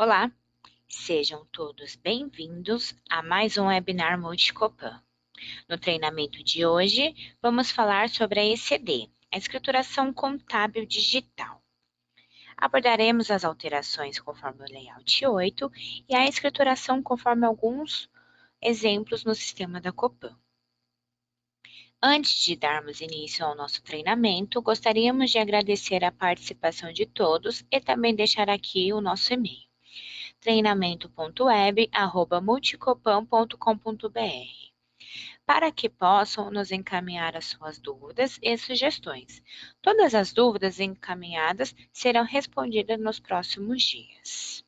Olá, sejam todos bem-vindos a mais um webinar Multicopan. No treinamento de hoje, vamos falar sobre a ECD, a escrituração contábil digital. Abordaremos as alterações conforme o layout 8 e a escrituração conforme alguns exemplos no sistema da Copan. Antes de darmos início ao nosso treinamento, gostaríamos de agradecer a participação de todos e também deixar aqui o nosso e-mail: treinamento.web@multicopan.com.br, para que possam nos encaminhar as suas dúvidas e sugestões. Todas as dúvidas encaminhadas serão respondidas nos próximos dias.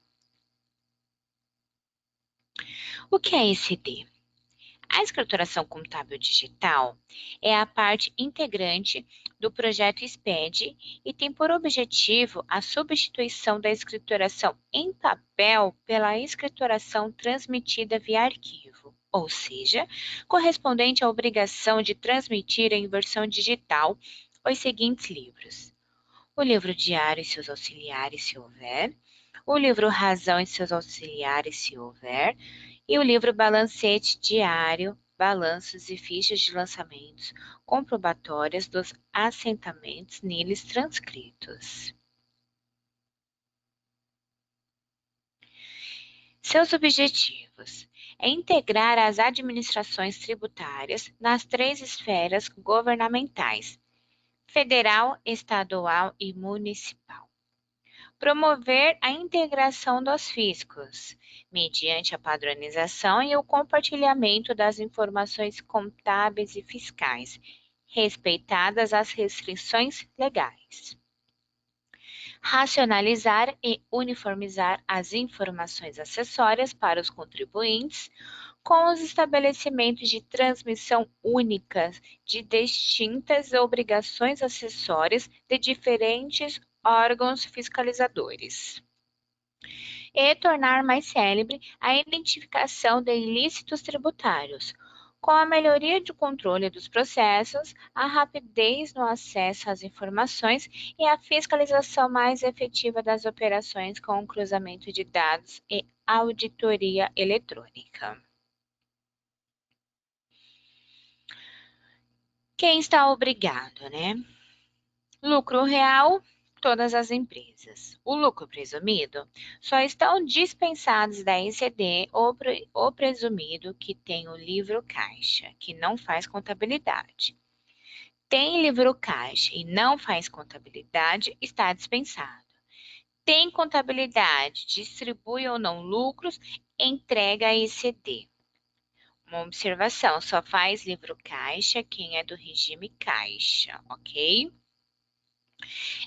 O que é ECD? A escrituração contábil digital é a parte integrante do projeto SPED e tem por objetivo a substituição da escrituração em papel pela escrituração transmitida via arquivo, ou seja, correspondente à obrigação de transmitir em versão digital os seguintes livros: o livro diário e seus auxiliares, se houver, o livro razão e seus auxiliares, se houver, e o livro balancete diário, balanços e fichas de lançamentos comprobatórias dos assentamentos neles transcritos. Seus objetivos é integrar as administrações tributárias nas três esferas governamentais: federal, estadual e municipal. Promover a integração dos fiscos, mediante a padronização e o compartilhamento das informações contábeis e fiscais, respeitadas as restrições legais. Racionalizar e uniformizar as informações acessórias para os contribuintes, com os estabelecimentos de transmissão únicas de distintas obrigações acessórias de diferentes órgãos fiscalizadores. E tornar mais célebre a identificação de ilícitos tributários, com a melhoria do controle dos processos, a rapidez no acesso às informações e a fiscalização mais efetiva das operações com o cruzamento de dados e auditoria eletrônica. Quem está obrigado, né? Lucro real, todas as empresas. O lucro presumido, só estão dispensados da ECD o presumido que tem o livro caixa, que não faz contabilidade. Tem livro caixa e não faz contabilidade, está dispensado. Tem contabilidade, distribui ou não lucros, entrega a ECD. Uma observação, só faz livro caixa quem é do regime caixa, ok?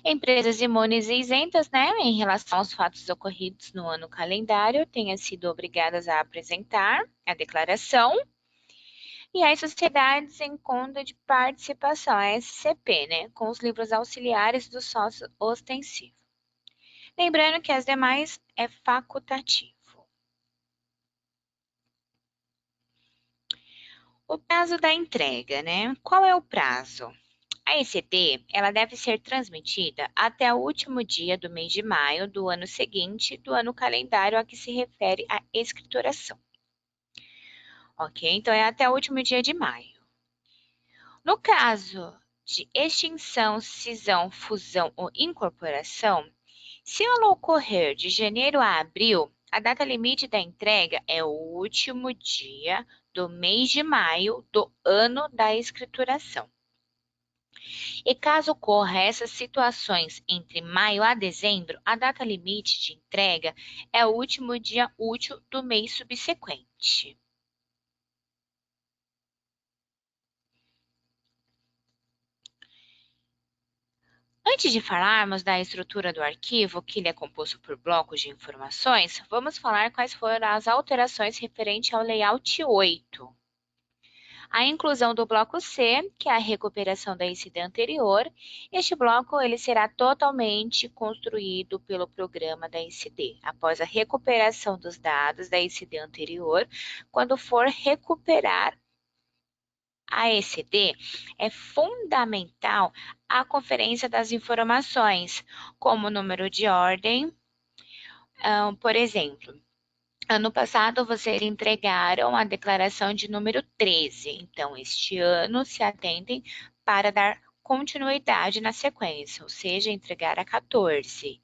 Empresas imunes e isentas, né, em relação aos fatos ocorridos no ano calendário, tenham sido obrigadas a apresentar a declaração. E as sociedades em conta de participação, a SCP, né, com os livros auxiliares do sócio ostensivo. Lembrando que as demais é facultativo. O prazo da entrega, né? Qual é o prazo? A ECD, ela deve ser transmitida até o último dia do mês de maio do ano seguinte do ano calendário a que se refere a escrituração. Ok? Então, é até o último dia de maio. No caso de extinção, cisão, fusão ou incorporação, se ela ocorrer de janeiro a abril, a data limite da entrega é o último dia do mês de maio do ano da escrituração. E caso ocorra essas situações entre maio a dezembro, a data limite de entrega é o último dia útil do mês subsequente. Antes de falarmos da estrutura do arquivo, que ele é composto por blocos de informações, vamos falar quais foram as alterações referente ao layout 8. A inclusão do bloco C, que é a recuperação da ECD anterior. Este bloco ele será totalmente construído pelo programa da ECD, após a recuperação dos dados da ECD anterior. Quando for recuperar a ECD, é fundamental a conferência das informações, como número de ordem, Por exemplo, ano passado vocês entregaram a declaração de número 13, então este ano se atentem para dar continuidade na sequência, ou seja, entregar a 14.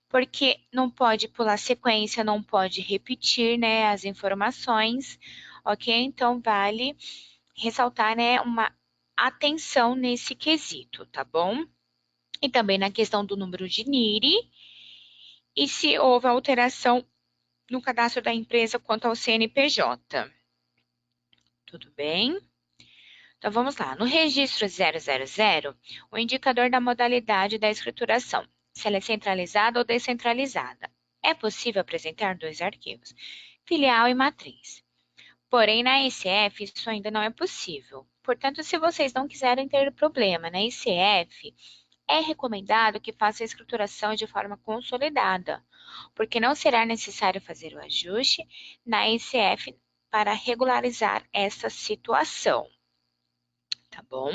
Porque não pode pular sequência, não pode repetir, né, as informações, ok? Então vale ressaltar, né, uma atenção nesse quesito, tá bom? E também na questão do número de NIRI e se houve alteração no cadastro da empresa quanto ao CNPJ. Tudo bem? Então vamos lá. No registro 000, o indicador da modalidade da escrituração, se ela é centralizada ou descentralizada. É possível apresentar dois arquivos, filial e matriz. Porém, na ICF, isso ainda não é possível. Portanto, se vocês não quiserem ter problema na ICF, é recomendado que faça a escrituração de forma consolidada, porque não será necessário fazer o ajuste na ICF para regularizar essa situação, tá bom?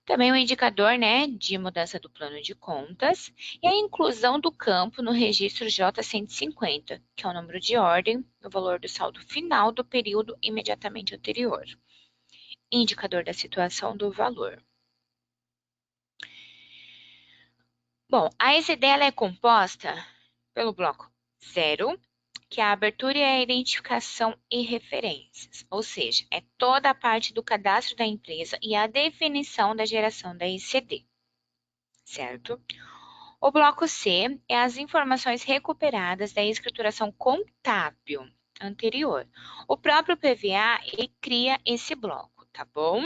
Também o indicador, né, de mudança do plano de contas e a inclusão do campo no registro J150, que é o número de ordem, o valor do saldo final do período imediatamente anterior. Indicador da situação do valor. Bom, a ECD ela é composta pelo bloco 0, que é a abertura e a identificação e referências, ou seja, é toda a parte do cadastro da empresa e a definição da geração da ECD, certo? O bloco C é as informações recuperadas da escrituração contábil anterior. O próprio PVA ele cria esse bloco, tá bom?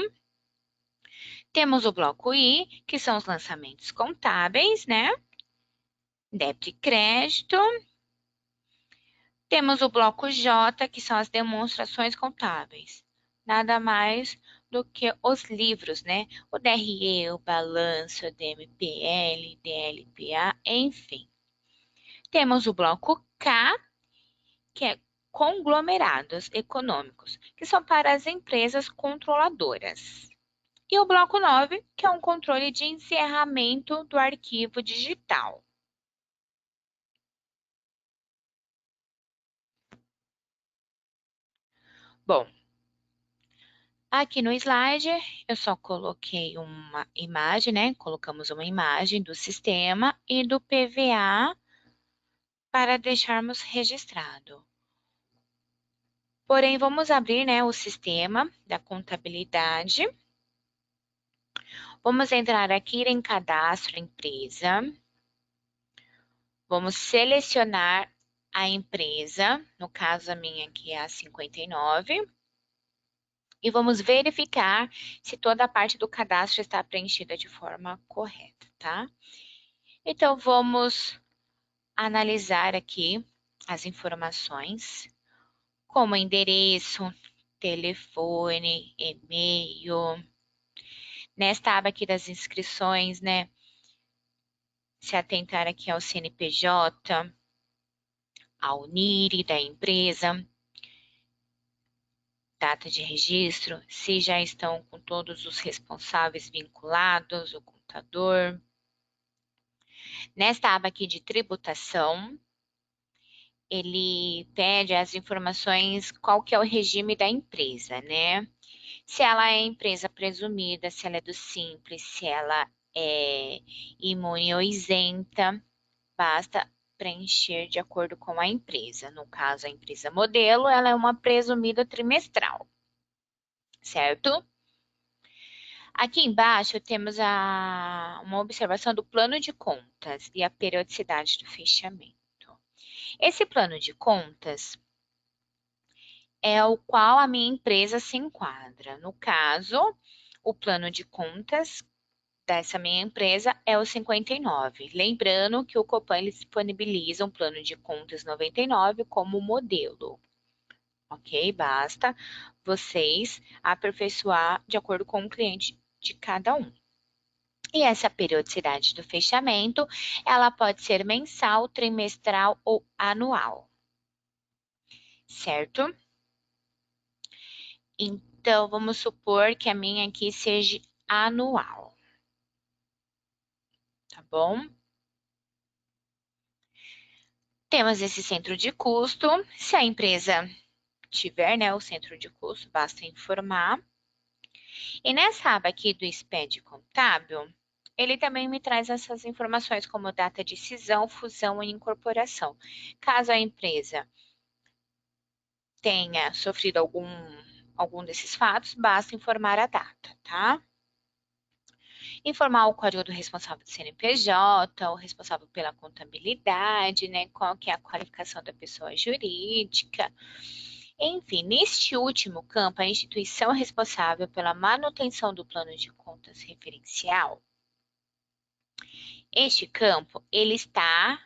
Temos o bloco I, que são os lançamentos contábeis, né? Débito e crédito. Temos o bloco J, que são as demonstrações contábeis. Nada mais do que os livros, né? O DRE, o balanço, o DMPL, DLPA, enfim. Temos o bloco K, que é conglomerados econômicos, que são para as empresas controladoras. E o bloco 9, que é um controle de encerramento do arquivo digital. Bom, aqui no slide eu só coloquei uma imagem, né? Colocamos uma imagem do sistema e do PVA para deixarmos registrado. Porém, vamos abrir, né, o sistema da contabilidade. Vamos entrar aqui em cadastro empresa. Vamos selecionar a empresa, no caso a minha aqui é a 59, e vamos verificar se toda a parte do cadastro está preenchida de forma correta, tá? Então, vamos analisar aqui as informações, como endereço, telefone, e-mail. Nesta aba aqui das inscrições, né? Se atentar aqui ao CNPJ, ao NIRI da empresa, data de registro, se já estão com todos os responsáveis vinculados, o contador. Nesta aba aqui de tributação, ele pede as informações, qual que é o regime da empresa, né? Se ela é empresa presumida, se ela é do Simples, se ela é imune ou isenta, basta preencher de acordo com a empresa. No caso, a empresa modelo, ela é uma presumida trimestral, certo? Aqui embaixo temos uma observação do plano de contas e a periodicidade do fechamento. Esse plano de contas é o qual a minha empresa se enquadra. No caso, o plano de contas dessa minha empresa é o 59. Lembrando que o Copan ele disponibiliza um plano de contas 99 como modelo. Ok? Basta vocês aperfeiçoar de acordo com o cliente de cada um. E essa periodicidade do fechamento, ela pode ser mensal, trimestral ou anual. Certo? Então, vamos supor que a minha aqui seja anual. Tá bom? Temos esse centro de custo. Se a empresa tiver, né, o centro de custo, basta informar. E nessa aba aqui do SPED contábil, ele também me traz essas informações como data de cisão, fusão e incorporação. Caso a empresa tenha sofrido algum desses fatos, basta informar a data, tá? Informar o código do responsável do CNPJ, o responsável pela contabilidade, né? Qual que é a qualificação da pessoa jurídica. Enfim, neste último campo, a instituição responsável pela manutenção do plano de contas referencial, este campo, ele está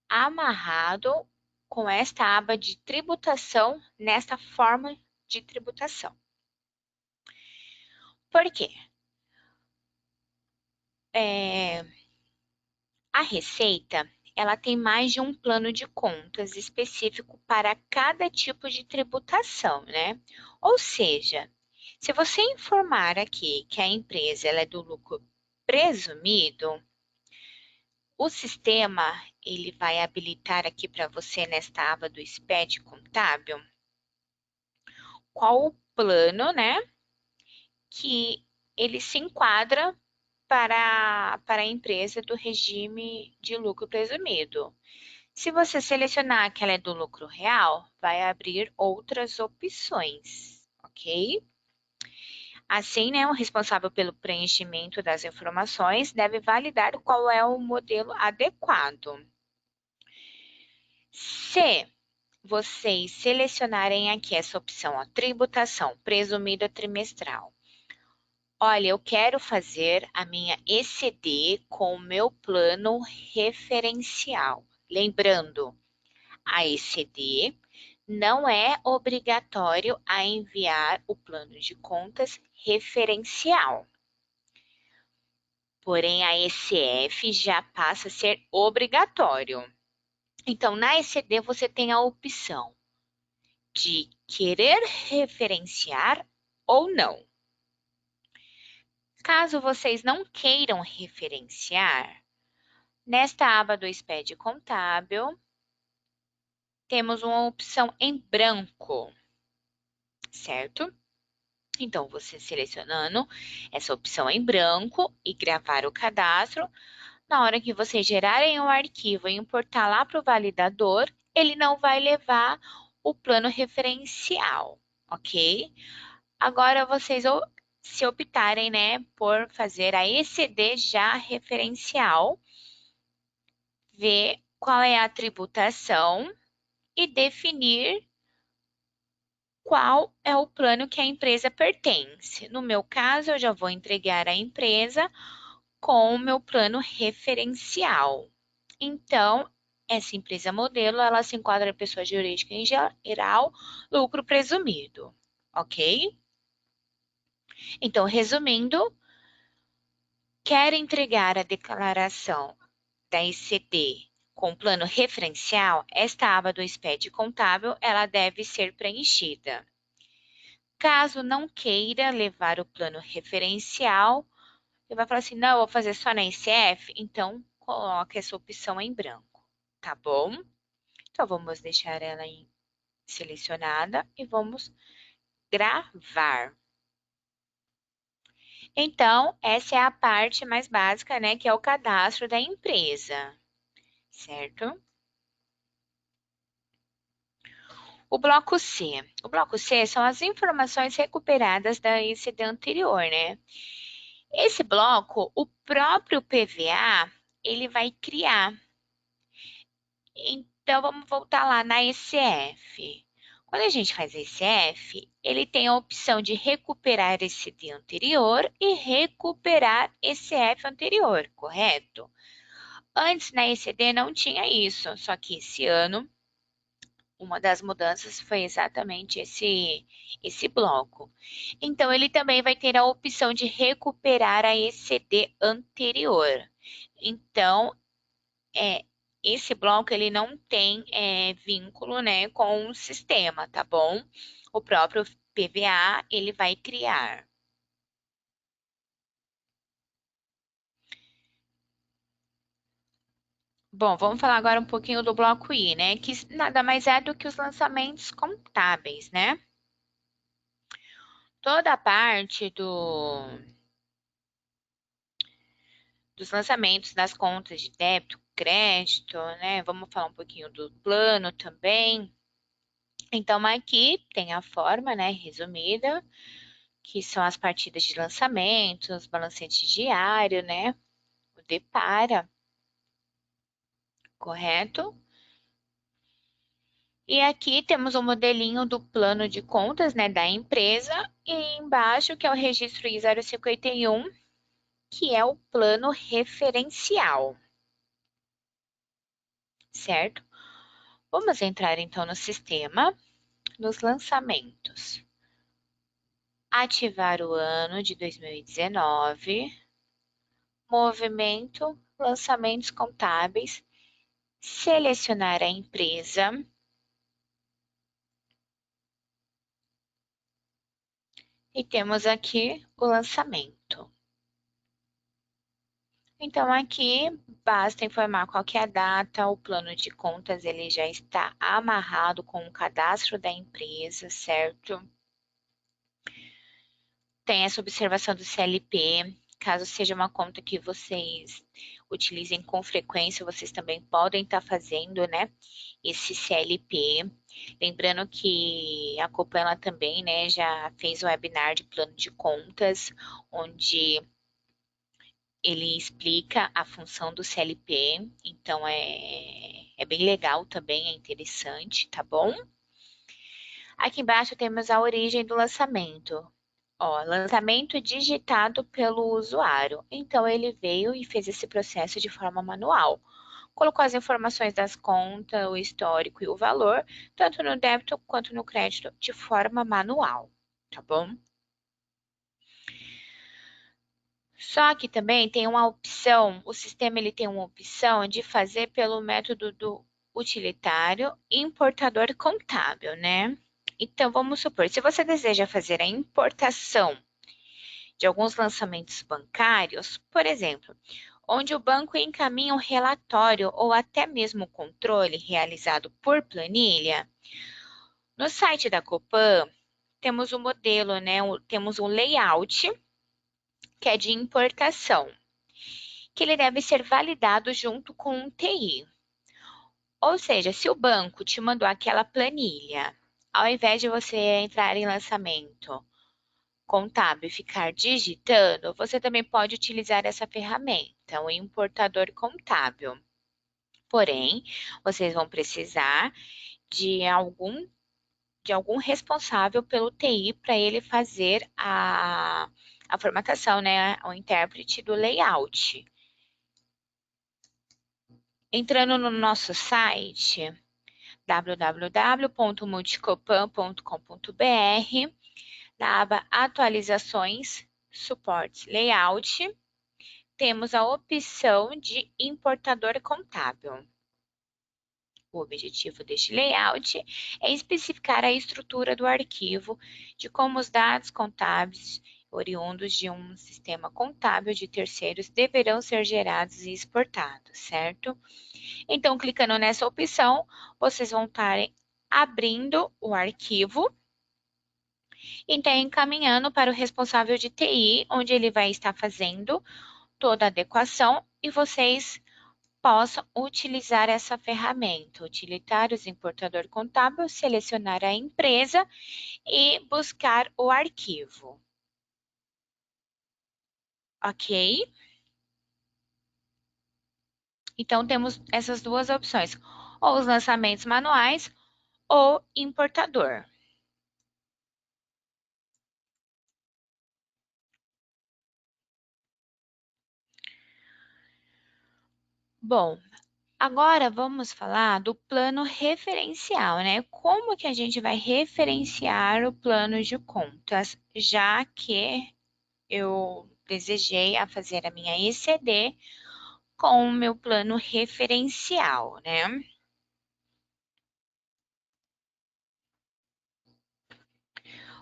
amarrado com esta aba de tributação, nesta forma de tributação. Por quê? A Receita, ela tem mais de um plano de contas específico para cada tipo de tributação, né? Ou seja, se você informar aqui que a empresa ela é do lucro presumido, o sistema ele vai habilitar aqui para você nesta aba do SPED contábil qual o plano, né, que ele se enquadra para a empresa do regime de lucro presumido. Se você selecionar que ela é do lucro real, vai abrir outras opções, ok? Assim, né, o responsável pelo preenchimento das informações deve validar qual é o modelo adequado. Se vocês selecionarem aqui essa opção, ó, tributação presumida trimestral. Olha, eu quero fazer a minha ECD com o meu plano referencial. Lembrando, a ECD não é obrigatório a enviar o plano de contas referencial. Porém, a ECF já passa a ser obrigatório. Então, na ECD, você tem a opção de querer referenciar ou não. Caso vocês não queiram referenciar, nesta aba do SPED contábil, temos uma opção em branco, certo? Então, você selecionando essa opção em branco e gravar o cadastro, na hora que vocês gerarem o arquivo e importar lá para o validador, ele não vai levar o plano referencial, ok? Agora, vocês se optarem, né, por fazer a ECD já referencial, ver qual é a tributação e definir qual é o plano que a empresa pertence. No meu caso, eu já vou entregar a empresa com o meu plano referencial. Então, essa empresa modelo, ela se enquadra em pessoa jurídica em geral, lucro presumido, ok? Então, resumindo, quer entregar a declaração da ECD com plano referencial, esta aba do SPED contábil, ela deve ser preenchida. Caso não queira levar o plano referencial, ele vai falar assim, não, eu vou fazer só na ICF, então coloque essa opção em branco, tá bom? Então, vamos deixar ela selecionada e vamos gravar. Então, essa é a parte mais básica, né, que é o cadastro da empresa, certo? O bloco C. O bloco C são as informações recuperadas da ICD anterior, né? Esse bloco, o próprio PVA, ele vai criar. Então, vamos voltar lá na ECF. Quando a gente faz ECF, ele tem a opção de recuperar ECD anterior e recuperar ECF anterior, correto? Antes, na ECD, não tinha isso, só que esse ano, uma das mudanças foi exatamente esse bloco. Então, ele também vai ter a opção de recuperar a ECD anterior. Então, esse bloco ele não tem vínculo, né, com o sistema, tá bom? O próprio PVA ele vai criar. Bom, vamos falar agora um pouquinho do bloco I, né? Que nada mais é do que os lançamentos contábeis, né? Toda a parte dos lançamentos das contas de débito, crédito, né? Vamos falar um pouquinho do plano também. Então, aqui tem a forma, né, resumida, que são as partidas de lançamentos, balancete diário, né? O Depara, correto? E aqui temos o modelinho do plano de contas, né, da empresa, e embaixo que é o registro I-051, que é o plano referencial, certo? Vamos entrar então no sistema, nos lançamentos. Ativar o ano de 2019, movimento, lançamentos contábeis, selecionar a empresa e temos aqui o lançamento. Então, aqui basta informar qual que é a data, o plano de contas ele já está amarrado com o cadastro da empresa, certo? Tem essa observação do CLP, caso seja uma conta que vocês utilizem com frequência, vocês também podem estar fazendo, né, esse CLP. Lembrando que a Copan ela também, né, já fez o webinar de plano de contas, onde ele explica a função do CLP, então é bem legal também, é interessante, tá bom? Aqui embaixo temos a origem do lançamento. Ó, lançamento digitado pelo usuário. Então, ele veio e fez esse processo de forma manual. Colocou as informações das contas, o histórico e o valor, tanto no débito quanto no crédito, de forma manual, tá bom? Só que também tem uma opção, o sistema ele tem uma opção de fazer pelo método do utilitário importador contábil, né? Então, vamos supor, se você deseja fazer a importação de alguns lançamentos bancários, por exemplo, onde o banco encaminha um relatório ou até mesmo controle realizado por planilha, no site da Copan temos o modelo, né? Temos um layout que é de importação, que ele deve ser validado junto com um TI. Ou seja, se o banco te mandou aquela planilha, ao invés de você entrar em lançamento contábil e ficar digitando, você também pode utilizar essa ferramenta, o importador contábil. Porém, vocês vão precisar de algum responsável pelo TI para ele fazer a formatação, né, o intérprete do layout. Entrando no nosso site, www.multicopan.com.br, na aba Atualizações, Suporte Layout, temos a opção de importador contábil. O objetivo deste layout é especificar a estrutura do arquivo, de como os dados contábeis oriundos de um sistema contábil de terceiros deverão ser gerados e exportados, certo? Então, clicando nessa opção, vocês vão estar abrindo o arquivo e então encaminhando para o responsável de TI, onde ele vai estar fazendo toda a adequação e vocês possam utilizar essa ferramenta, utilitários, importador contábil, selecionar a empresa e buscar o arquivo. Ok? Então, temos essas duas opções, ou os lançamentos manuais ou importador. Bom, agora vamos falar do plano referencial, né? Como que a gente vai referenciar o plano de contas, já que eu desejei a fazer a minha ECD com o meu plano referencial, né?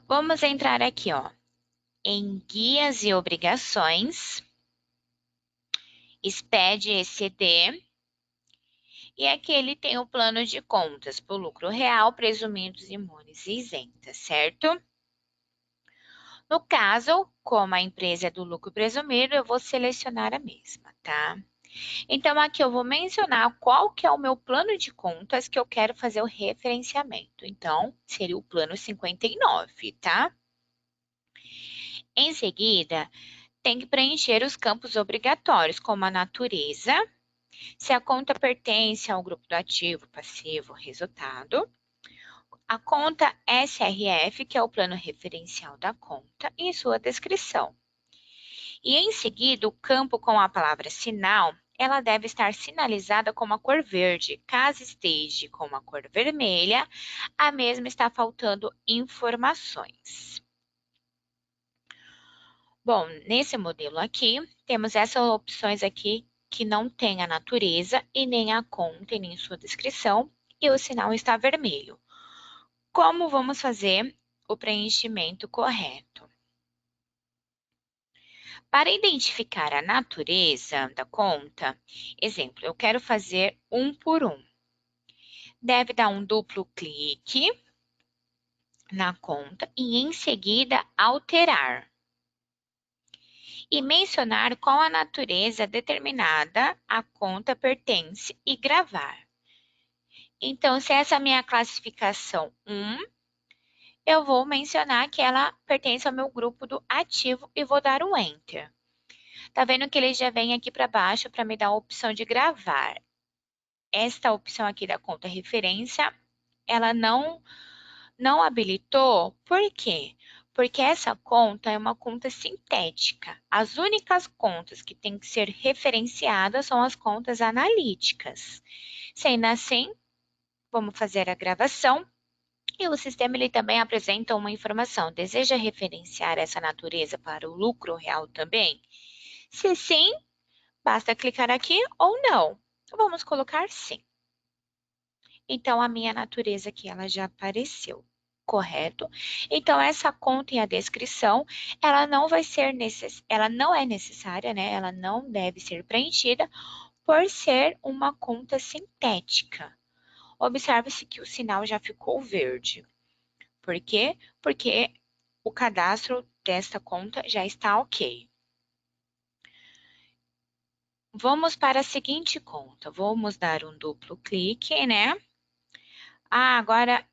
Vamos entrar aqui, ó, em guias e obrigações, SPED ECD, E aqui ele tem o plano de contas para o lucro real, presumidos, imunes e isentas, certo? No caso, como a empresa é do lucro presumido, eu vou selecionar a mesma, tá? Então, aqui eu vou mencionar qual que é o meu plano de contas que eu quero fazer o referenciamento. Então, seria o plano 59, tá? Em seguida, tem que preencher os campos obrigatórios, como a natureza, se a conta pertence ao grupo do ativo, passivo, resultado, a conta SRF, que é o plano referencial da conta, e sua descrição. E em seguida, o campo com a palavra sinal, ela deve estar sinalizada com uma cor verde. Caso esteja com uma cor vermelha, a mesma está faltando informações. Bom, nesse modelo aqui, temos essas opções aqui que não tem a natureza e nem a conta e nem sua descrição, e o sinal está vermelho. Como vamos fazer o preenchimento correto? Para identificar a natureza da conta, exemplo, eu quero fazer um por um. Deve dar um duplo clique na conta e em seguida alterar. E mencionar qual a natureza determinada a conta pertence e gravar. Então, se essa é a minha classificação 1, eu vou mencionar que ela pertence ao meu grupo do ativo e vou dar um Enter. Tá vendo que ele já vem aqui para baixo para me dar a opção de gravar. Esta opção aqui da conta referência, ela não habilitou. Por quê? Porque essa conta é uma conta sintética. As únicas contas que têm que ser referenciadas são as contas analíticas. Sendo assim, vamos fazer a gravação. E o sistema ele também apresenta uma informação. Deseja referenciar essa natureza para o lucro real também? Se sim, basta clicar aqui ou não. Vamos colocar sim. Então, a minha natureza aqui, ela já apareceu, correto? Então, essa conta e a descrição, ela não vai ser ela não é necessária, né? Ela não deve ser preenchida por ser uma conta sintética. Observe-se que o sinal já ficou verde. Por quê? Porque o cadastro desta conta já está ok. Vamos para a seguinte conta. Vamos dar um duplo clique, né? Agora,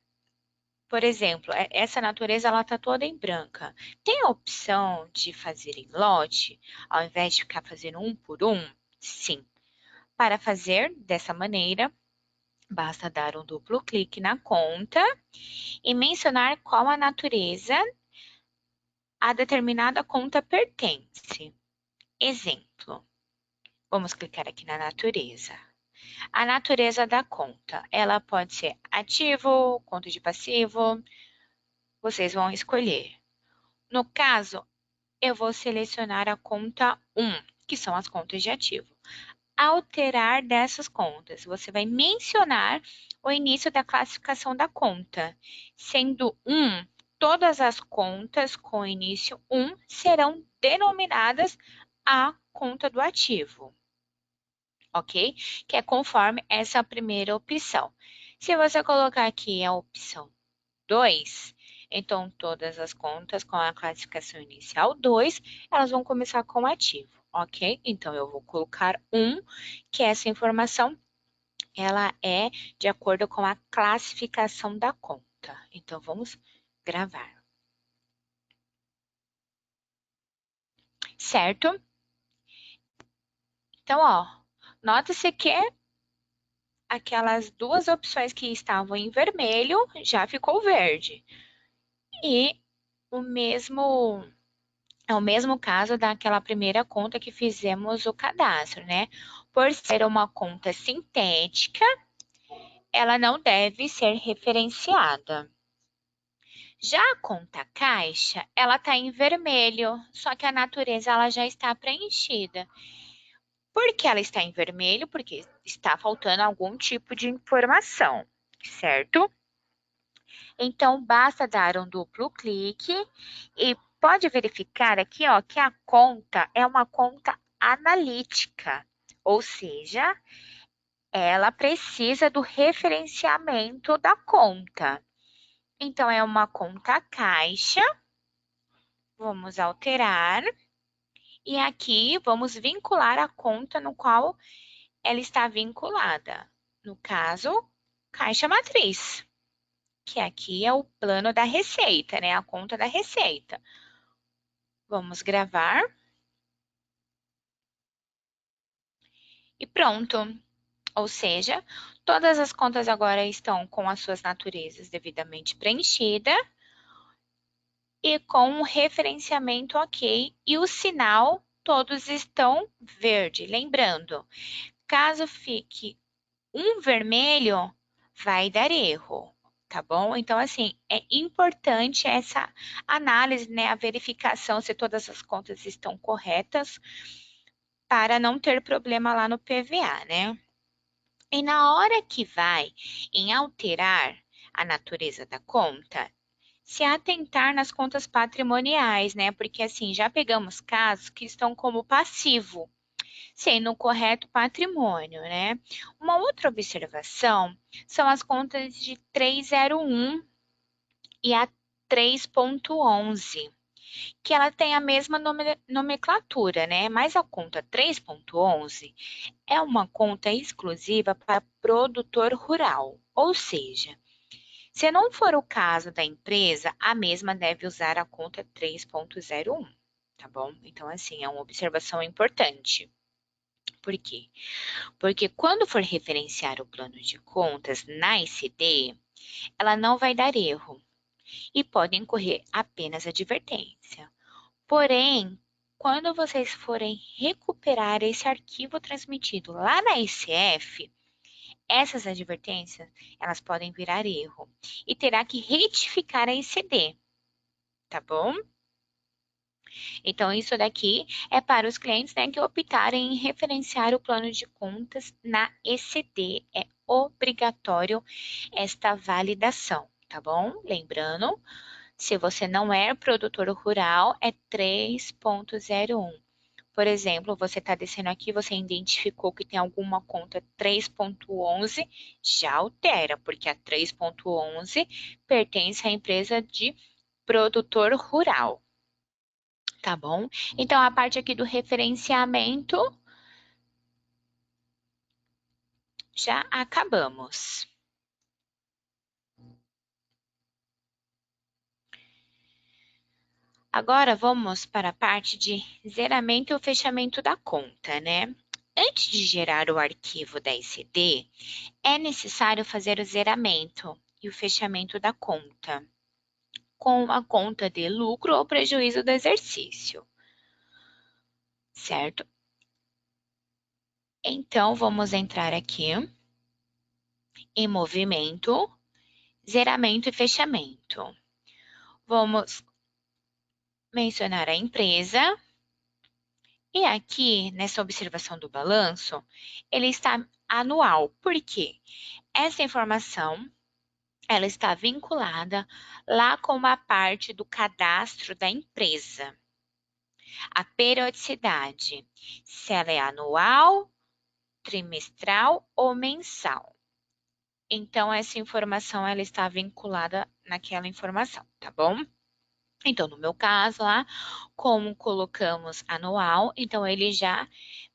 por exemplo, essa natureza ela tá toda em branca. Tem a opção de fazer em lote, ao invés de ficar fazendo um por um? Sim. Para fazer dessa maneira, basta dar um duplo clique na conta e mencionar qual a natureza a determinada conta pertence. Exemplo, vamos clicar aqui na natureza. A natureza da conta, ela pode ser ativo, conta de passivo, vocês vão escolher. No caso, eu vou selecionar a conta 1, que são as contas de ativo. Alterar dessas contas, você vai mencionar o início da classificação da conta. Sendo 1, todas as contas com início 1 serão denominadas a conta do ativo, ok? Que é conforme essa primeira opção. Se você colocar aqui a opção 2, então todas as contas com a classificação inicial 2, elas vão começar com ativo, ok? Então eu vou colocar 1, que essa informação ela é de acordo com a classificação da conta. Então vamos gravar. Certo? Então, ó, nota-se que aquelas duas opções que estavam em vermelho já ficou verde. E o mesmo é o mesmo caso daquela primeira conta que fizemos o cadastro, né? Por ser uma conta sintética, ela não deve ser referenciada. Já a conta caixa, ela está em vermelho, só que a natureza ela já está preenchida. Por que ela está em vermelho? Porque está faltando algum tipo de informação, certo? Então, basta dar um duplo clique e pode verificar aqui, ó, que a conta é uma conta analítica, ou seja, ela precisa do referenciamento da conta. Então, é uma conta caixa. Vamos alterar. E aqui, vamos vincular a conta no qual ela está vinculada. No caso, caixa matriz, que aqui é o plano da receita, né? A conta da receita. Vamos gravar. E pronto. Ou seja, todas as contas agora estão com as suas naturezas devidamente preenchidas e com o referenciamento ok e o sinal todos estão verde. Lembrando, caso fique um vermelho, vai dar erro, tá bom? Então, assim, é importante essa análise, né? A verificação se todas as contas estão corretas para não ter problema lá no PVA, né? E na hora que vai em alterar a natureza da conta, se atentar nas contas patrimoniais, né? Porque assim, já pegamos casos que estão como passivo, sendo o correto patrimônio, né? Uma outra observação são as contas de 301 e a 3.11, que ela tem a mesma nomenclatura, né? Mas a conta 3.11 é uma conta exclusiva para produtor rural, ou seja, se não for o caso da empresa, a mesma deve usar a conta 3.01, tá bom? Então, assim, é uma observação importante. Por quê? Porque quando for referenciar o plano de contas na ECD, ela não vai dar erro e pode incorrer apenas advertência. Porém, quando vocês forem recuperar esse arquivo transmitido lá na ECF, essas advertências, elas podem virar erro e terá que retificar a ECD, tá bom? Então, isso daqui é para os clientes, né, que optarem em referenciar o plano de contas na ECD. É obrigatório esta validação, tá bom? Lembrando, se você não é produtor rural, é 3.01. Por exemplo, você está descendo aqui, você identificou que tem alguma conta 3.11, já altera, porque a 3.11 pertence à empresa de produtor rural, tá bom? Então, a parte aqui do referenciamento, já acabamos. Agora, vamos para a parte de zeramento e o fechamento da conta, né? Antes de gerar o arquivo da ECD, é necessário fazer o zeramento e o fechamento da conta, com a conta de lucro ou prejuízo do exercício, certo? Então, vamos entrar aqui em movimento, zeramento e fechamento. Vamos mencionar a empresa e aqui, nessa observação do balanço, ele está anual. Por quê? Essa informação, ela está vinculada lá com a parte do cadastro da empresa. A periodicidade, se ela é anual, trimestral ou mensal. Então, essa informação, ela está vinculada naquela informação, tá bom? Então, no meu caso lá, como colocamos anual, então ele já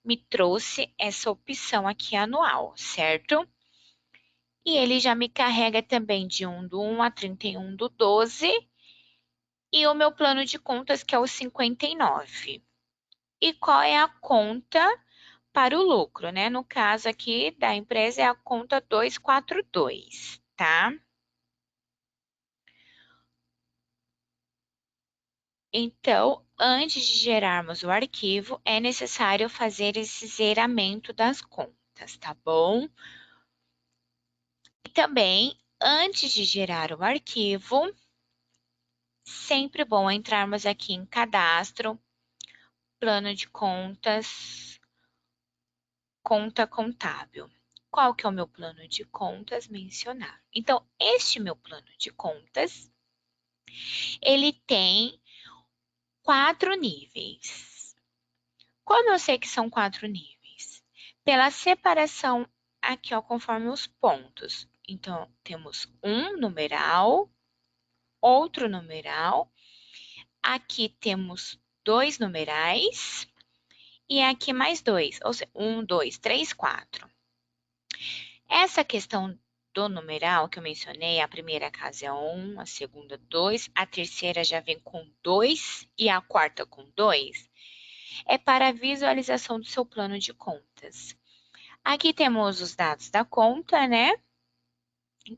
me trouxe essa opção aqui anual, certo? E ele já me carrega também de 1/1 a 31/12 e o meu plano de contas que é o 59. E qual é a conta para o lucro, né? No caso aqui da empresa é a conta 242, tá? Então, antes de gerarmos o arquivo, é necessário fazer esse zeramento das contas, tá bom? E também, antes de gerar o arquivo, sempre bom entrarmos aqui em cadastro, plano de contas, conta contábil. Qual que é o meu plano de contas? Mencionar. Então, este meu plano de contas, ele tem 4 níveis. Como eu sei que são 4 níveis? Pela separação aqui, ó, conforme os pontos. Então, temos um numeral, outro numeral, aqui temos dois numerais e aqui mais dois, ou seja, 1, 2, 3, 4. Essa questão do numeral que eu mencionei, a primeira casa é 1, a segunda 2, a terceira já vem com 2 e a quarta com 2, é para a visualização do seu plano de contas. Aqui temos os dados da conta, né?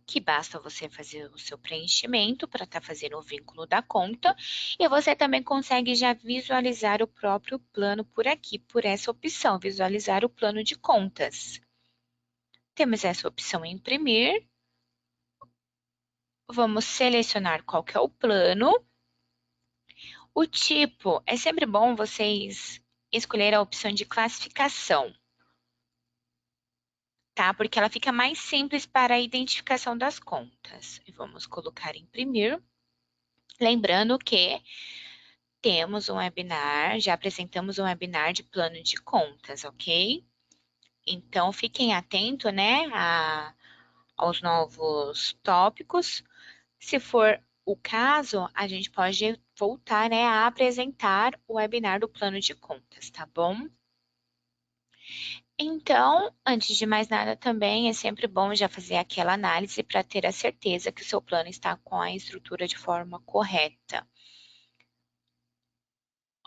Que basta você fazer o seu preenchimento para estar fazendo o vínculo da conta e você também consegue já visualizar o próprio plano por aqui, por essa opção, visualizar o plano de contas. Temos essa opção imprimir. Vamos selecionar qual que é o plano. O tipo, é sempre bom vocês escolher a opção de classificação, tá? Porque ela fica mais simples para a identificação das contas. E vamos colocar imprimir. Lembrando que temos um webinar, já apresentamos um webinar de plano de contas, ok? Então, fiquem atentos, né, aos novos tópicos. Se for o caso, a gente pode voltar, né, a apresentar o webinar do plano de contas, tá bom? Então, antes de mais nada, também é sempre bom já fazer aquela análise para ter a certeza que o seu plano está com a estrutura de forma correta.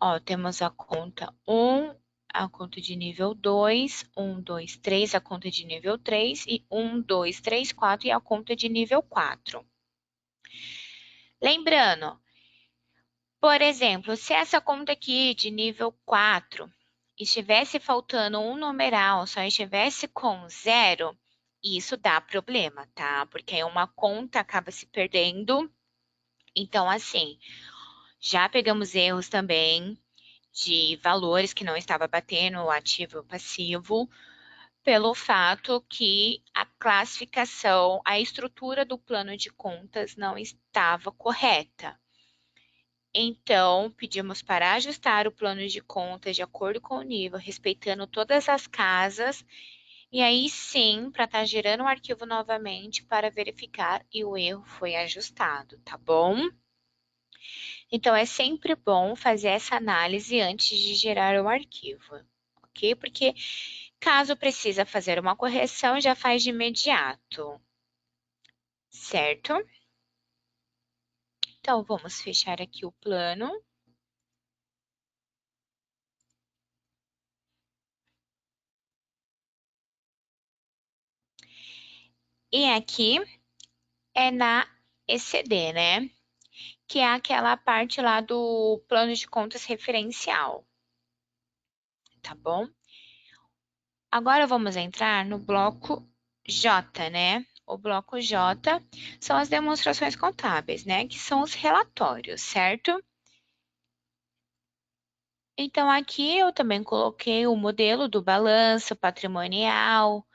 Ó, temos a conta 1, a conta de nível 2, 1, 2, 3, a conta de nível 3 e 1, 2, 3, 4 e a conta de nível 4. Lembrando, por exemplo, se essa conta aqui de nível 4 estivesse faltando um numeral, só estivesse com 0, isso dá problema, tá? Porque aí uma conta acaba se perdendo. Então, assim, já pegamos erros também de valores que não estava batendo o ativo e o passivo, pelo fato que a classificação, a estrutura do plano de contas não estava correta. Então, pedimos para ajustar o plano de contas de acordo com o nível, respeitando todas as casas, e aí sim, para estar gerando o arquivo novamente para verificar e o erro foi ajustado, tá bom? Então, é sempre bom fazer essa análise antes de gerar o arquivo, ok? Porque caso precisa fazer uma correção, já faz de imediato, certo? Então, vamos fechar aqui o plano. E aqui é na ECD, né? Que é aquela parte lá do plano de contas referencial, tá bom? Agora vamos entrar no bloco J, né? O bloco J são as demonstrações contábeis, né? Que são os relatórios, certo? Então, aqui eu também coloquei o modelo do balanço patrimonial,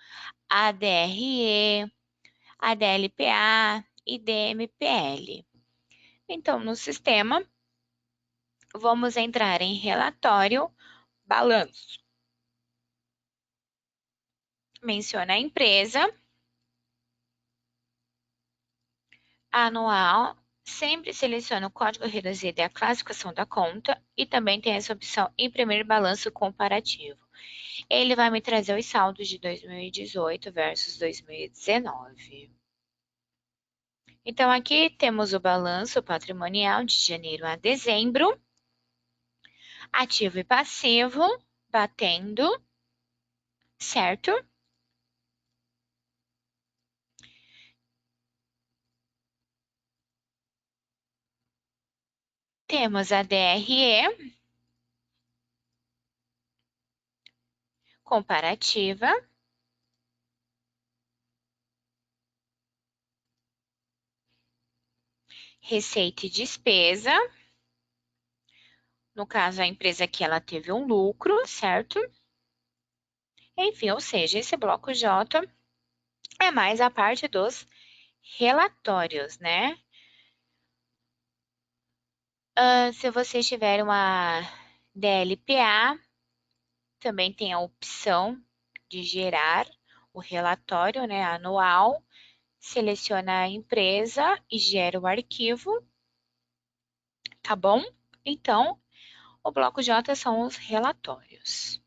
ADRE, ADLPA e DMPL. Então, no sistema, vamos entrar em relatório, balanço. Menciona a empresa, anual, sempre seleciona o código reduzido e a classificação da conta e também tem essa opção imprimir balanço comparativo. Ele vai me trazer os saldos de 2018 versus 2019. Então, aqui temos o balanço patrimonial de janeiro a dezembro, ativo e passivo, batendo, certo? Temos a DRE, comparativa, receita e despesa. No caso, a empresa aqui ela teve um lucro, certo? Enfim, ou seja, esse bloco J é mais a parte dos relatórios, né? Se você tiver uma DLPA, também tem a opção de gerar o relatório, né, anual, seleciona a empresa e gera o arquivo, tá bom? Então, o bloco J são os relatórios.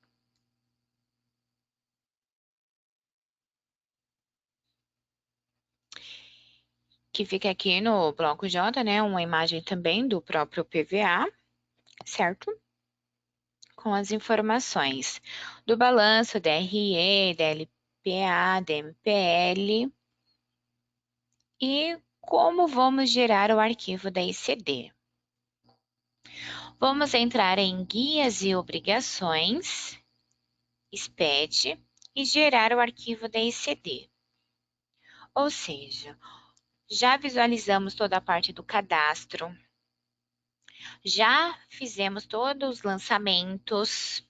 Que fica aqui no bloco J, né, uma imagem também do próprio PVA, certo? Com as informações do balanço, DRE, DLPA, DMPL e como vamos gerar o arquivo da ICD. Vamos entrar em guias e obrigações, SPED, e gerar o arquivo da ICD. Ou seja, já visualizamos toda a parte do cadastro, já fizemos todos os lançamentos,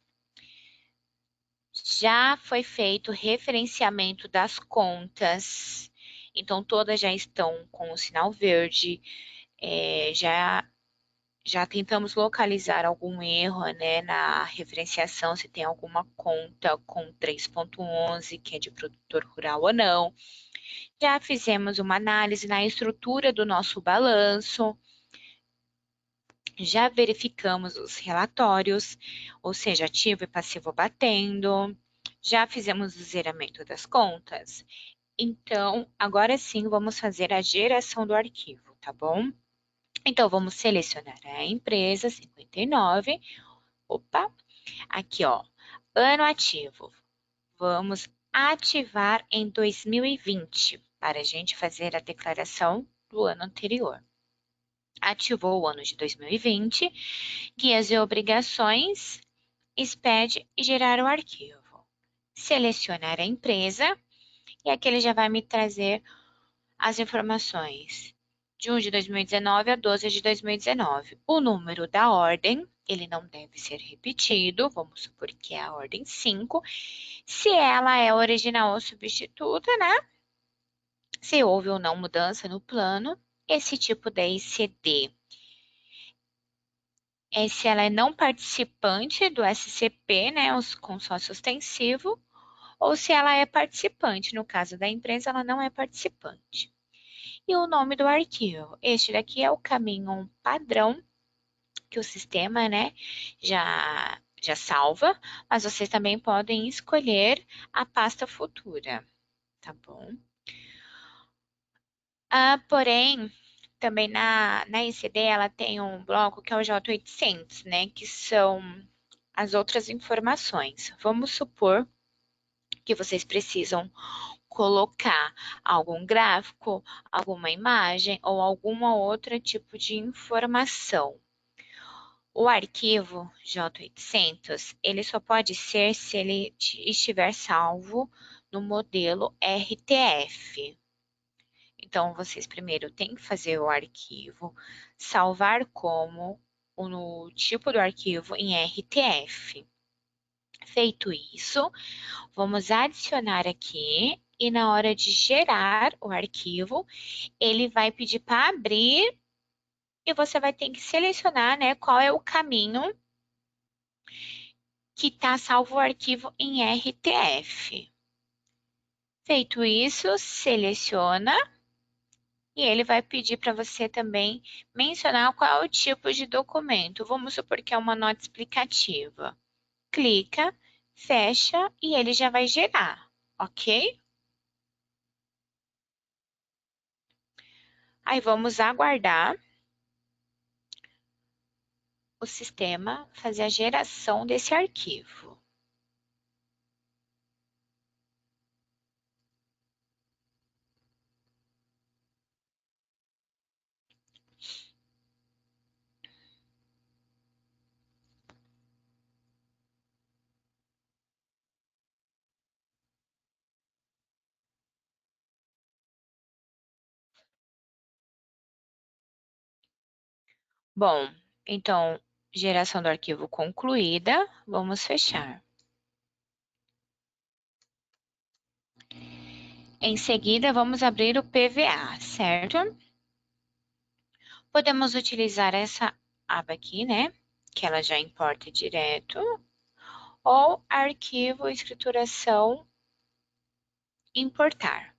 já foi feito o referenciamento das contas, então todas já estão com o sinal verde, já tentamos localizar algum erro, né, na referenciação, se tem alguma conta com 3.11, que é de produtor rural ou não. Já fizemos uma análise na estrutura do nosso balanço, já verificamos os relatórios, ou seja, ativo e passivo batendo, já fizemos o zeramento das contas. Então, agora sim, vamos fazer a geração do arquivo, tá bom? Então, vamos selecionar a empresa 59. Opa, aqui ó, ano ativo. Vamos ativar em 2020 para a gente fazer a declaração do ano anterior. Ativou o ano de 2020, guias e obrigações, SPED e gerar o arquivo. Selecionar a empresa e aqui ele já vai me trazer as informações de 1 de 2019 a 12 de 2019. O número da ordem, ele não deve ser repetido, vamos supor que é a ordem 5. Se ela é original ou substituta, né? Se houve ou não mudança no plano, esse tipo da ICD. Se ela é não participante do SCP, né, os consórcio ostensivo, ou se ela é participante, no caso da empresa, ela não é participante. E o nome do arquivo. Este daqui é o caminho padrão que o sistema, né, já salva, mas vocês também podem escolher a pasta futura, tá bom? Porém, também na ICD ela tem um bloco que é o J800, né, que são as outras informações. Vamos supor que vocês precisam colocar algum gráfico, alguma imagem ou alguma outra tipo de informação. O arquivo J800, ele só pode ser se ele estiver salvo no modelo RTF. Então, vocês primeiro têm que fazer o arquivo, salvar como no tipo do arquivo em RTF. Feito isso, vamos adicionar aqui e na hora de gerar o arquivo, ele vai pedir para abrir e você vai ter que selecionar, né, qual é o caminho que está salvo o arquivo em RTF. Feito isso, seleciona e ele vai pedir para você também mencionar qual é o tipo de documento. Vamos supor que é uma nota explicativa. Clica, fecha e ele já vai gerar, ok? Aí vamos aguardar o sistema fazer a geração desse arquivo. Bom, então, geração do arquivo concluída, vamos fechar. Em seguida, vamos abrir o PVA, certo? Podemos utilizar essa aba aqui, né? Que ela já importa direto. Ou arquivo escrituração importar.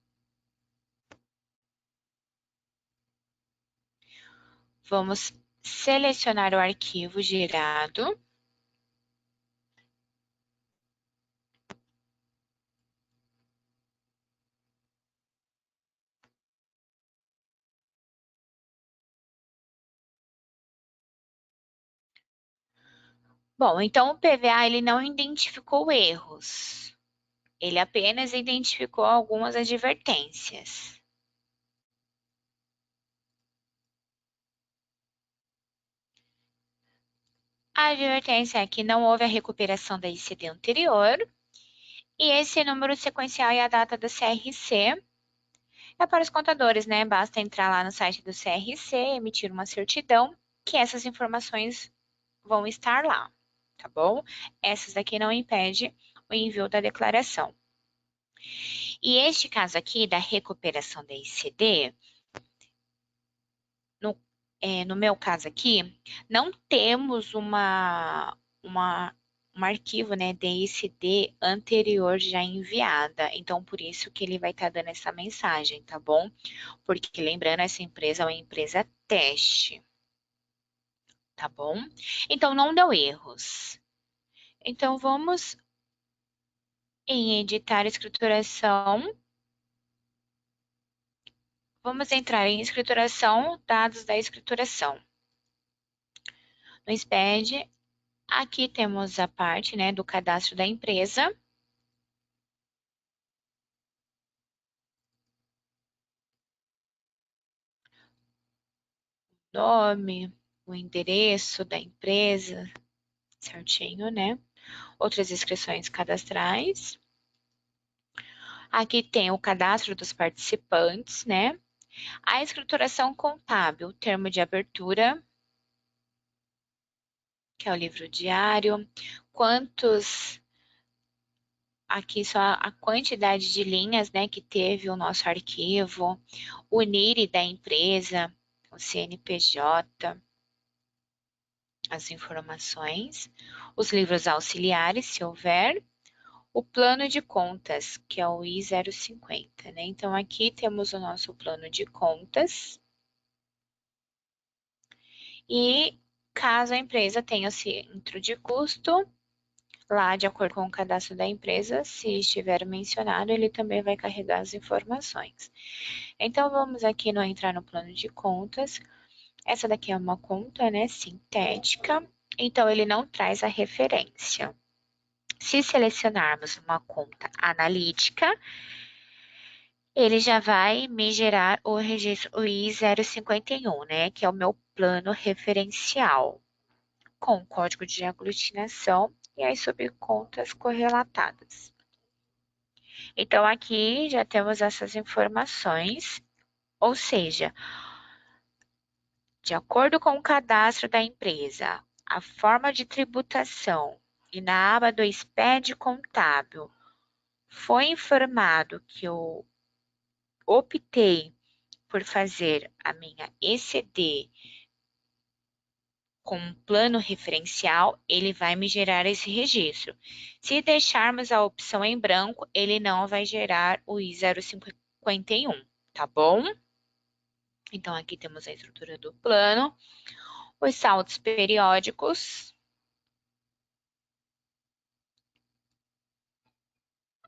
Vamos selecionar o arquivo gerado. Bom, então o PVA ele não identificou erros. Ele apenas identificou algumas advertências. A advertência é que não houve a recuperação da ICD anterior e esse número sequencial e a data do CRC é para os contadores, né? Basta entrar lá no site do CRC, emitir uma certidão, que essas informações vão estar lá, tá bom? Essas daqui não impedem o envio da declaração. E este caso aqui da recuperação da ICD, no meu caso aqui, não temos um arquivo, né, DICD anterior já enviada. Então, por isso que ele vai estar dando essa mensagem, tá bom? Porque, lembrando, essa empresa é uma empresa teste, tá bom? Então, não deu erros. Então, vamos em editar escrituração. Vamos entrar em escrituração, dados da escrituração. No SPED, aqui temos a parte, né, do cadastro da empresa. Nome, o endereço da empresa, certinho, né? Outras inscrições cadastrais. Aqui tem o cadastro dos participantes, né? A escrituração contábil, termo de abertura, que é o livro diário. Quantos, aqui só a quantidade de linhas, né, que teve o nosso arquivo, o NIRI da empresa, o CNPJ, as informações, os livros auxiliares, se houver, o plano de contas, que é o I-050, né? Então, aqui temos o nosso plano de contas. E caso a empresa tenha centro de custo, lá de acordo com o cadastro da empresa, se estiver mencionado, ele também vai carregar as informações. Então, vamos aqui no entrar no plano de contas. Essa daqui é uma conta, né, sintética, então ele não traz a referência. Se selecionarmos uma conta analítica, ele já vai me gerar o registro I-051, né, que é o meu plano referencial, com código de aglutinação e as subcontas correlatadas. Então, aqui já temos essas informações, ou seja, de acordo com o cadastro da empresa, a forma de tributação e na aba do SPED contábil foi informado que eu optei por fazer a minha ECD com um plano referencial, ele vai me gerar esse registro. Se deixarmos a opção em branco, ele não vai gerar o I-051, tá bom? Então, aqui temos a estrutura do plano, os saldos periódicos.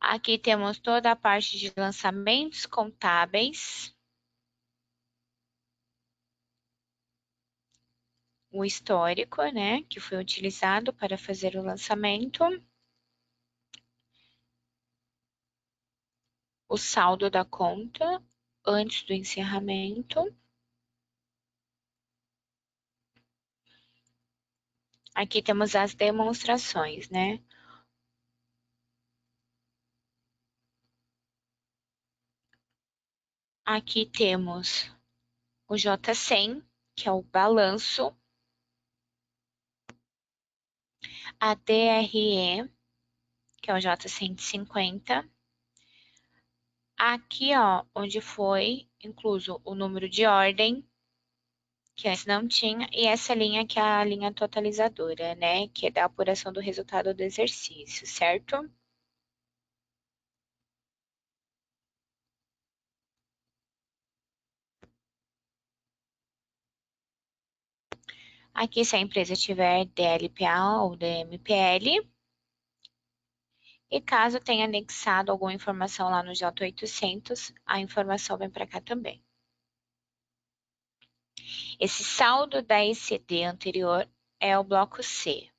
Aqui temos toda a parte de lançamentos contábeis. O histórico, né, que foi utilizado para fazer o lançamento. O saldo da conta antes do encerramento. Aqui temos as demonstrações, né? Aqui temos o J100, que é o balanço, a DRE, que é o J150. Aqui, ó, onde foi incluso o número de ordem, que antes não tinha, e essa linha que é a linha totalizadora, né? Que é da apuração do resultado do exercício, certo? Aqui, se a empresa tiver DLPA ou DMPL, e caso tenha anexado alguma informação lá no J800, a informação vem para cá também. Esse saldo da ECD anterior é o bloco C.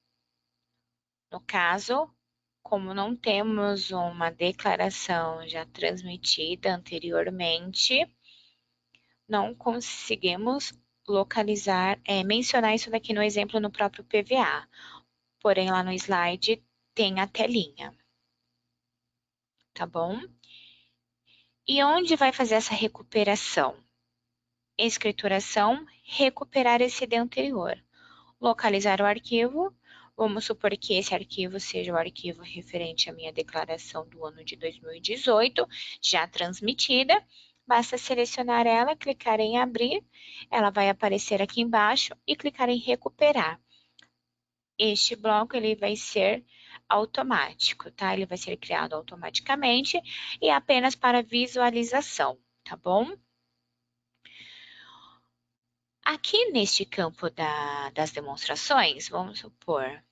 No caso, como não temos uma declaração já transmitida anteriormente, não conseguimos localizar, mencionar isso daqui no exemplo no próprio PVA. Porém, lá no slide tem a telinha. Tá bom? E onde vai fazer essa recuperação? Escrituração, recuperar esse D anterior. Localizar o arquivo. Vamos supor que esse arquivo seja o arquivo referente à minha declaração do ano de 2018, já transmitida. Basta selecionar ela, clicar em abrir, ela vai aparecer aqui embaixo e clicar em recuperar. Este bloco ele vai ser automático, tá? Ele vai ser criado automaticamente e apenas para visualização, tá bom? Aqui neste campo das demonstrações, vamos supor,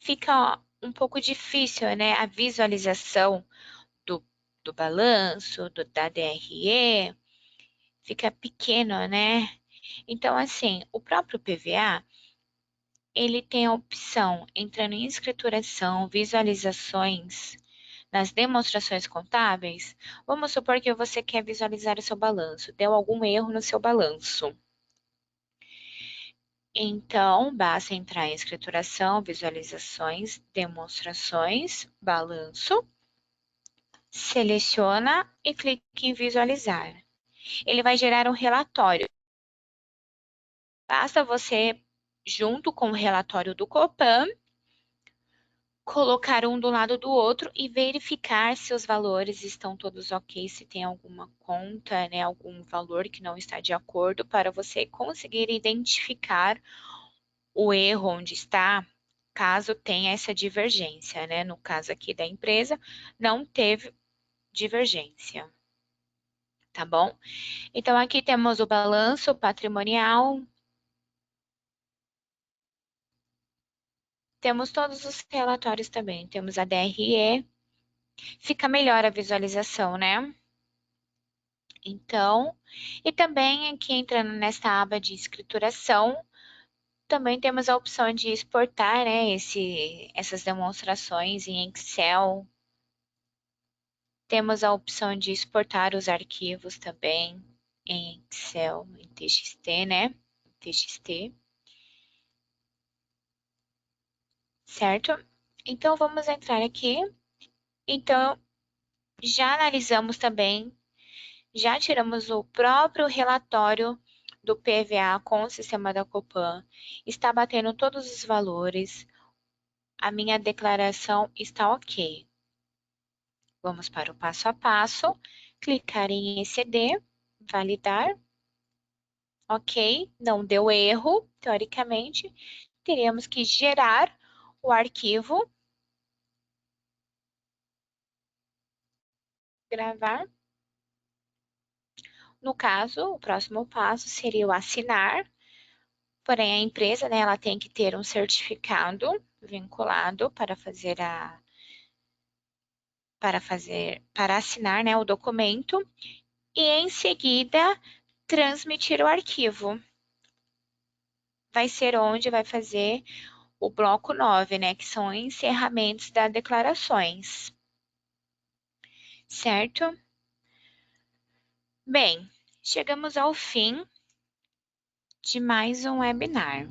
fica um pouco difícil, né? A visualização do balanço, da DRE, fica pequeno, né? Então, assim, o próprio PVA, ele tem a opção, entrando em escrituração, visualizações, nas demonstrações contábeis, vamos supor que você quer visualizar o seu balanço, deu algum erro no seu balanço. Então, basta entrar em escrituração, visualizações, demonstrações, balanço, seleciona e clique em visualizar. Ele vai gerar um relatório. Basta você, junto com o relatório do Copan, colocar um do lado do outro e verificar se os valores estão todos ok, se tem alguma conta, né, algum valor que não está de acordo, para você conseguir identificar o erro onde está, caso tenha essa divergência, né? No caso aqui da empresa, não teve divergência, tá bom? Então, aqui temos o balanço patrimonial, temos todos os relatórios também, temos a DRE, fica melhor a visualização, né? Então, e também aqui entrando nesta aba de escrituração, também temos a opção de exportar, né, essas demonstrações em Excel. Temos a opção de exportar os arquivos também em Excel, em TXT, né? TXT, certo? Então, vamos entrar aqui. Então, já analisamos também, já tiramos o próprio relatório do PVA com o sistema da Copan. Está batendo todos os valores. A minha declaração está ok. Vamos para o passo a passo. Clicar em exceder, validar. Ok, não deu erro, teoricamente. Teríamos que gerar o arquivo, gravar. No caso, o próximo passo seria o assinar. Porém, a empresa, né, ela tem que ter um certificado vinculado para assinar, né, o documento e em seguida transmitir o arquivo. Vai ser onde vai fazer o bloco 9, né, que são encerramentos das declarações. Certo? Bem, chegamos ao fim de mais um webinar.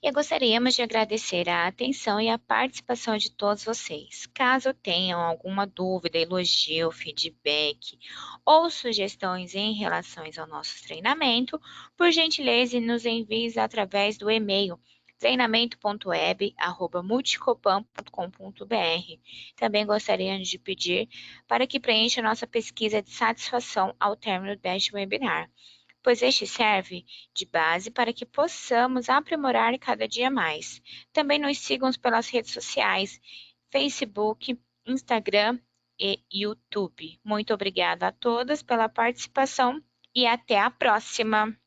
E gostaríamos de agradecer a atenção e a participação de todos vocês. Caso tenham alguma dúvida, elogio, feedback ou sugestões em relação ao nosso treinamento, por gentileza, nos envie através do e-mail treinamento.web@multicopan.com.br. Também gostaríamos de pedir para que preencha nossa pesquisa de satisfação ao término deste webinar, pois este serve de base para que possamos aprimorar cada dia mais. Também nos sigam pelas redes sociais, Facebook, Instagram e YouTube. Muito obrigada a todas pela participação e até a próxima!